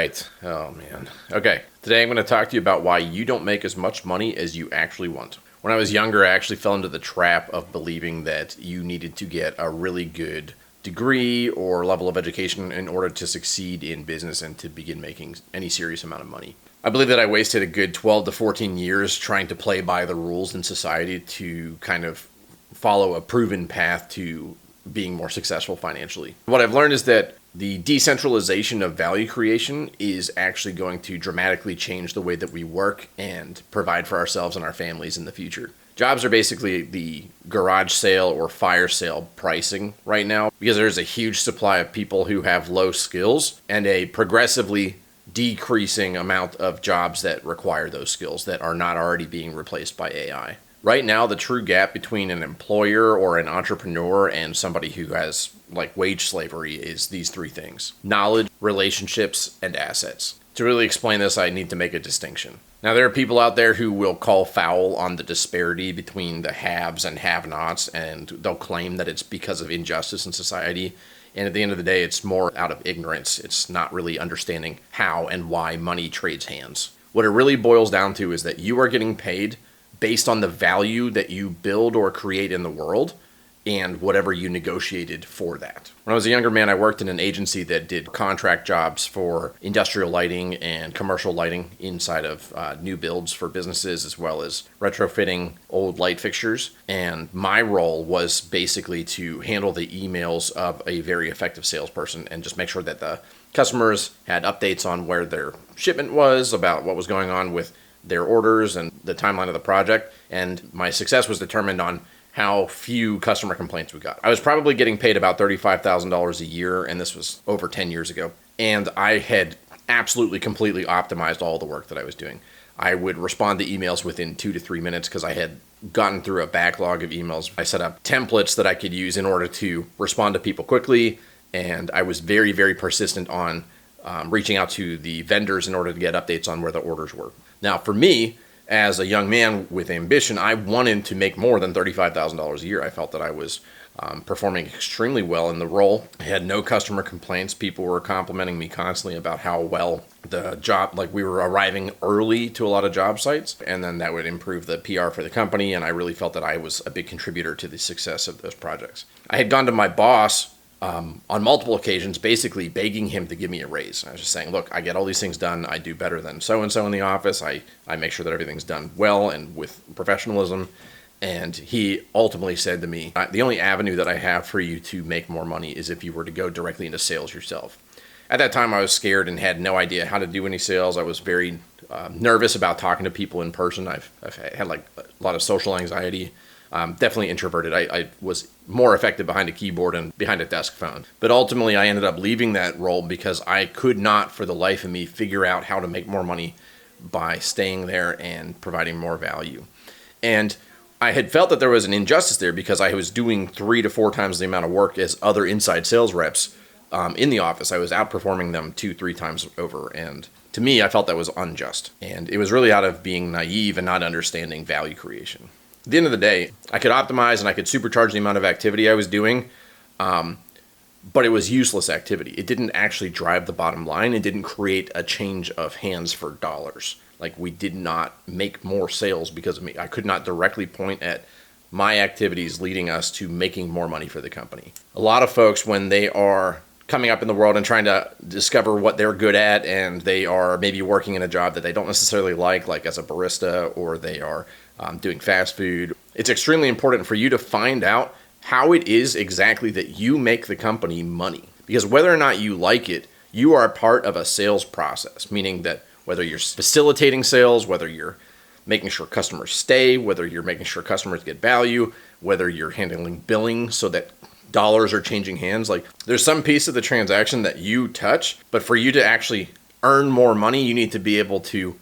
right. Oh, man. Okay. Today I'm going to talk to you about why you don't make as much money as you actually want. When I was younger, I actually fell into the trap of believing that you needed to get a really good degree or level of education in order to succeed in business and to begin making any serious amount of money. I believe that I wasted a good 12 to 14 years trying to play by the rules in society to kind of follow a proven path to being more successful financially. What I've learned is that the decentralization of value creation is actually going to dramatically change the way that we work and provide for ourselves and our families in the future. Jobs are basically the garage sale or fire sale pricing right now because there's a huge supply of people who have low skills and a progressively decreasing amount of jobs that require those skills that are not already being replaced by AI. Right now, the true gap between an employer or an entrepreneur and somebody who has like wage slavery is these three things: knowledge, relationships, and assets. To really explain this, I need to make a distinction. Now, there are people out there who will call foul on the disparity between the haves and have-nots, and they'll claim that it's because of injustice in society. And at the end of the day, it's more out of ignorance. It's not really understanding how and why money trades hands. What it really boils down to is that you are getting paid based on the value that you build or create in the world and whatever you negotiated for that. When I was a younger man, I worked in an agency that did contract jobs for industrial lighting and commercial lighting inside of new builds for businesses, as well as retrofitting old light fixtures. And my role was basically to handle the emails of a very effective salesperson and just make sure that the customers had updates on where their shipment was, about what was going on with their orders and the timeline of the project. And my success was determined on how few customer complaints we got. I was probably getting paid about $35,000 a year, and this was over 10 years ago. And I had absolutely completely optimized all the work that I was doing. I would respond to emails within 2 to 3 minutes because I had gotten through a backlog of emails. I set up templates that I could use in order to respond to people quickly, and I was very, very persistent on reaching out to the vendors in order to get updates on where the orders were. Now, for me, as a young man with ambition, I wanted to make more than $35,000 a year. I felt that I was performing extremely well in the role. I had no customer complaints. People were complimenting me constantly about how well the job, like we were arriving early to a lot of job sites, and then that would improve the PR for the company, and I really felt that I was a big contributor to the success of those projects. I had gone to my boss on multiple occasions, basically begging him to give me a raise. I was just saying, look, I get all these things done. I do better than so-and-so in the office. I make sure that everything's done well and with professionalism. And he ultimately said to me, the only avenue that I have for you to make more money is if you were to go directly into sales yourself. At that time, I was scared and had no idea how to do any sales. I was very nervous about talking to people in person. I've had like a lot of social anxiety. Definitely introverted. I was more effective behind a keyboard and behind a desk phone. But ultimately, I ended up leaving that role because I could not, for the life of me, figure out how to make more money by staying there and providing more value. And I had felt that there was an injustice there because I was doing 3 to 4 times the amount of work as other inside sales reps in the office. I was outperforming them 2-3 times over. And to me, I felt that was unjust. And it was really out of being naive and not understanding value creation. At the end of the day, I could optimize and I could supercharge the amount of activity I was doing, but it was useless activity. It didn't actually drive the bottom line. It didn't create a change of hands for dollars. Like, we did not make more sales because of me. I could not directly point at my activities leading us to making more money for the company. A lot of folks, when they are coming up in the world and trying to discover what they're good at, and they are maybe working in a job that they don't necessarily like as a barista, or they are doing fast food, it's extremely important for you to find out how it is exactly that you make the company money. Because whether or not you like it, you are a part of a sales process, meaning that whether you're facilitating sales, whether you're making sure customers stay, whether you're making sure customers get value, whether you're handling billing so that dollars are changing hands, like there's some piece of the transaction that you touch, but for you to actually earn more money, you need to be able to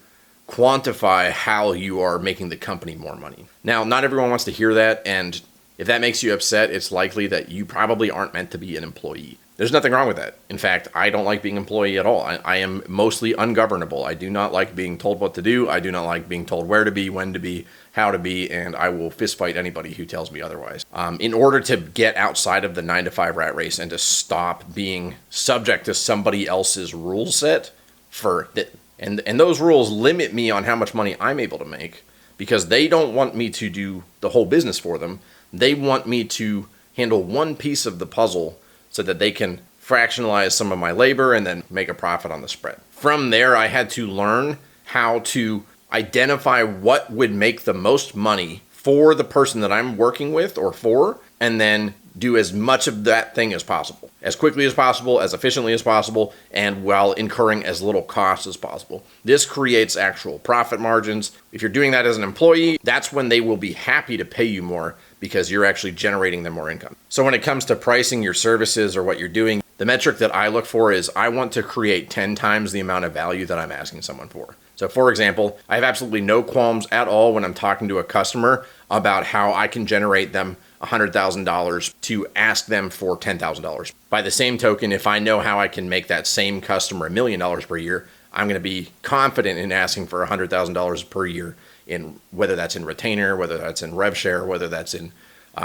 quantify how you are making the company more money. Now, not everyone wants to hear that, and if that makes you upset, it's likely that you probably aren't meant to be an employee. There's nothing wrong with that. In fact, I don't like being an employee at all. I am mostly ungovernable. I do not like being told what to do. I do not like being told where to be, when to be, how to be, and I will fist fight anybody who tells me otherwise. In order to get outside of the 9-to-5 rat race and to stop being subject to somebody else's rule set, for that. And those rules limit me on how much money I'm able to make because they don't want me to do the whole business for them. They want me to handle one piece of the puzzle so that they can fractionalize some of my labor and then make a profit on the spread. From there, I had to learn how to identify what would make the most money for the person that I'm working with or for, and then do as much of that thing as possible, as quickly as possible, as efficiently as possible, and while incurring as little cost as possible. This creates actual profit margins. If you're doing that as an employee, that's when they will be happy to pay you more because you're actually generating them more income. So when it comes to pricing your services or what you're doing, the metric that I look for is I want to create 10 times the amount of value that I'm asking someone for. So for example, I have absolutely no qualms at all when I'm talking to a customer about how I can generate them $100,000 to ask them for $10,000. By the same token, if I know how I can make that same customer $1 million per year, I'm going to be confident in asking for $100,000 per year, in whether that's in retainer, whether that's in rev share, whether that's in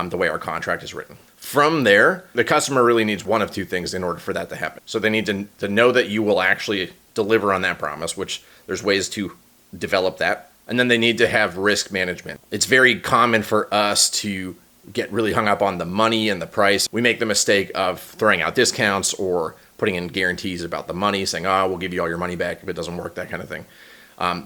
the way our contract is written. From there, the customer really needs one of two things in order for that to happen. So they need to know that you will actually deliver on that promise, which there's ways to develop that. And then they need to have risk management. It's very common for us to get really hung up on the money and the price. We make the mistake of throwing out discounts or putting in guarantees about the money, saying, oh, we'll give you all your money back if it doesn't work, that kind of thing.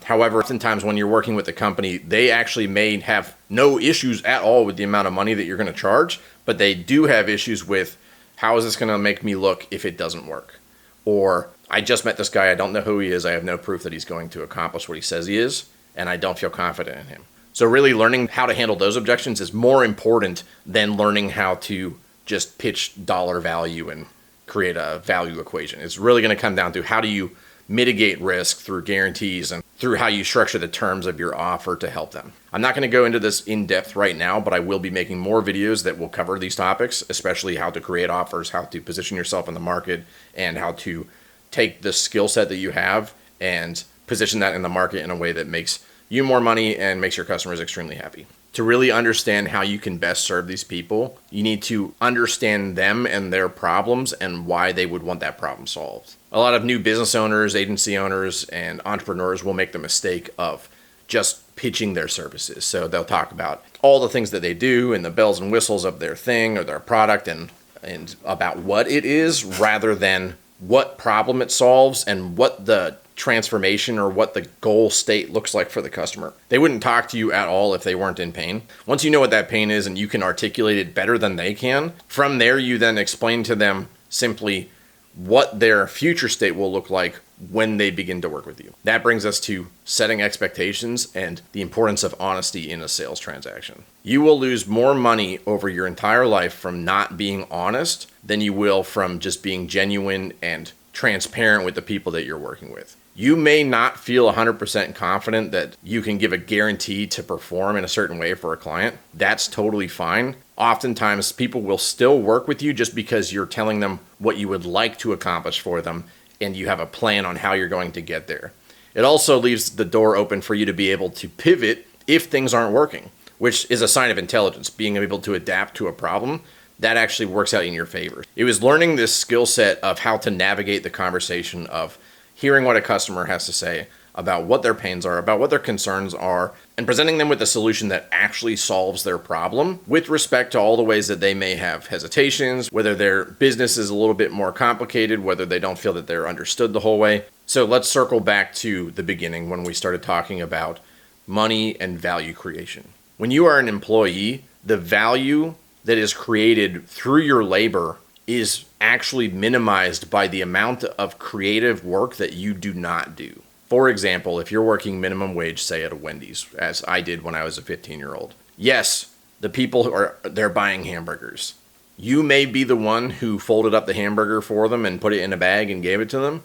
However, oftentimes when you're working with a company, they actually may have no issues at all with the amount of money that you're going to charge, but they do have issues with how is this going to make me look if it doesn't work? Or I just met this guy, I don't know who he is, I have no proof that he's going to accomplish what he says he is, and I don't feel confident in him. So really learning how to handle those objections is more important than learning how to just pitch dollar value and create a value equation. It's really going to come down to how do you mitigate risk through guarantees and through how you structure the terms of your offer to help them. I'm not going to go into this in depth right now, but I will be making more videos that will cover these topics, especially how to create offers, how to position yourself in the market, and how to take the skill set that you have and position that in the market in a way that makes you more money and makes your customers extremely happy. To really understand how you can best serve these people, you need to understand them and their problems and why they would want that problem solved. A lot of new business owners, agency owners, and entrepreneurs will make the mistake of just pitching their services. So they'll talk about all the things that they do and the bells and whistles of their thing or their product and about what it is rather than what problem it solves and what the transformation or what the goal state looks like for the customer. They wouldn't talk to you at all if they weren't in pain. Once you know what that pain is and you can articulate it better than they can, from there you then explain to them simply what their future state will look like when they begin to work with you. That brings us to setting expectations and the importance of honesty in a sales transaction. You will lose more money over your entire life from not being honest than you will from just being genuine and transparent with the people that you're working with. You may not feel 100% confident that you can give a guarantee to perform in a certain way for a client. That's totally fine. Oftentimes, people will still work with you just because you're telling them what you would like to accomplish for them and you have a plan on how you're going to get there. It also leaves the door open for you to be able to pivot if things aren't working, which is a sign of intelligence, being able to adapt to a problem. That actually works out in your favor. It was learning this skill set of how to navigate the conversation of hearing what a customer has to say about what their pains are, about what their concerns are, and presenting them with a solution that actually solves their problem with respect to all the ways that they may have hesitations, whether their business is a little bit more complicated, whether they don't feel that they're understood the whole way. So let's circle back to the beginning when we started talking about money and value creation. When you are an employee, the value that is created through your labor is actually minimized by the amount of creative work that you do not do. For example, if you're working minimum wage, say at a Wendy's, as I did when I was a 15-year-old, yes, the people they're buying hamburgers. You may be the one who folded up the hamburger for them and put it in a bag and gave it to them,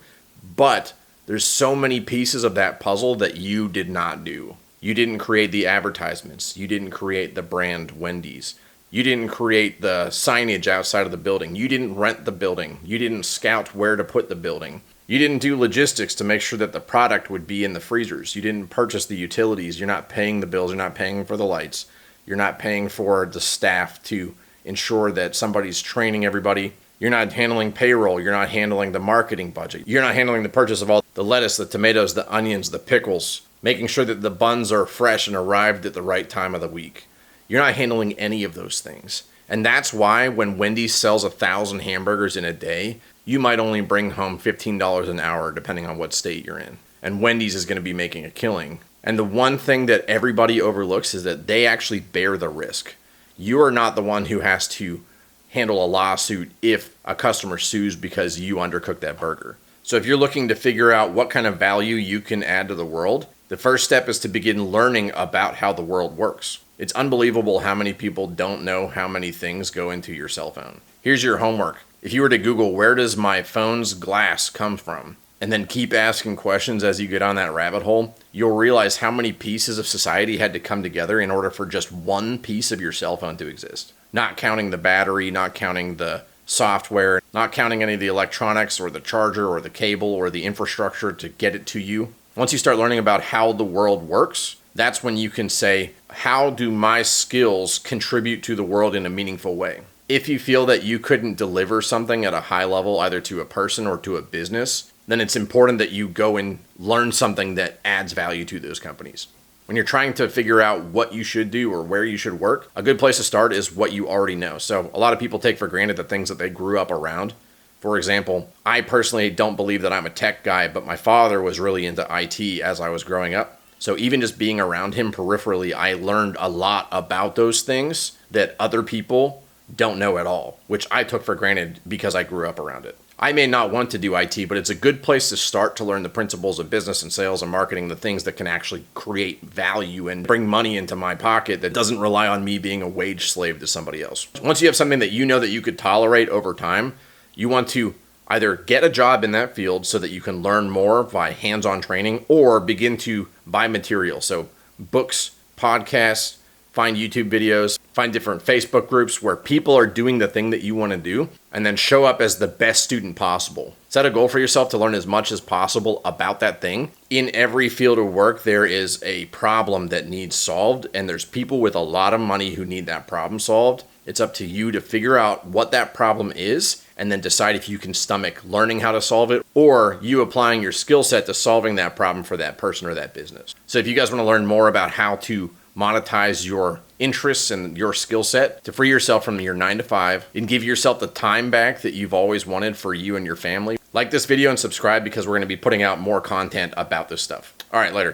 but there's so many pieces of that puzzle that you did not do. You didn't create the advertisements. You didn't create the brand Wendy's. You didn't create the signage outside of the building. You didn't rent the building. You didn't scout where to put the building. You didn't do logistics to make sure that the product would be in the freezers. You didn't purchase the utilities. You're not paying the bills. You're not paying for the lights. You're not paying for the staff to ensure that somebody's training everybody. You're not handling payroll. You're not handling the marketing budget. You're not handling the purchase of all the lettuce, the tomatoes, the onions, the pickles, making sure that the buns are fresh and arrived at the right time of the week. You're not handling any of those things. And that's why when Wendy's sells 1,000 hamburgers in a day, you might only bring home $15 an hour, depending on what state you're in. And Wendy's is going to be making a killing. And the one thing that everybody overlooks is that they actually bear the risk. You are not the one who has to handle a lawsuit if a customer sues because you undercooked that burger. So if you're looking to figure out what kind of value you can add to the world, the first step is to begin learning about how the world works. It's unbelievable how many people don't know how many things go into your cell phone. Here's your homework. If you were to Google, where does my phone's glass come from? And then keep asking questions as you get on that rabbit hole, you'll realize how many pieces of society had to come together in order for just one piece of your cell phone to exist. Not counting the battery, not counting the software, not counting any of the electronics or the charger or the cable or the infrastructure to get it to you. Once you start learning about how the world works, that's when you can say, how do my skills contribute to the world in a meaningful way? If you feel that you couldn't deliver something at a high level, either to a person or to a business, then it's important that you go and learn something that adds value to those companies. When you're trying to figure out what you should do or where you should work, a good place to start is what you already know. So a lot of people take for granted the things that they grew up around. For example, I personally don't believe that I'm a tech guy, but my father was really into IT as I was growing up. So even just being around him peripherally, I learned a lot about those things that other people don't know at all, which I took for granted because I grew up around it. I may not want to do IT, but it's a good place to start to learn the principles of business and sales and marketing, the things that can actually create value and bring money into my pocket that doesn't rely on me being a wage slave to somebody else. Once you have something that you know that you could tolerate over time, you want to either get a job in that field so that you can learn more by hands-on training or begin to buy material. So books, podcasts, find YouTube videos, find different Facebook groups where people are doing the thing that you want to do, and then show up as the best student possible. Set a goal for yourself to learn as much as possible about that thing. In every field of work, there is a problem that needs solved, and there's people with a lot of money who need that problem solved. It's up to you to figure out what that problem is and then decide if you can stomach learning how to solve it or you applying your skill set to solving that problem for that person or that business. So if you guys want to learn more about how to monetize your interests and your skill set to free yourself from your 9-to-5 and give yourself the time back that you've always wanted for you and your family, like this video and subscribe because we're going to be putting out more content about this stuff. All right, later.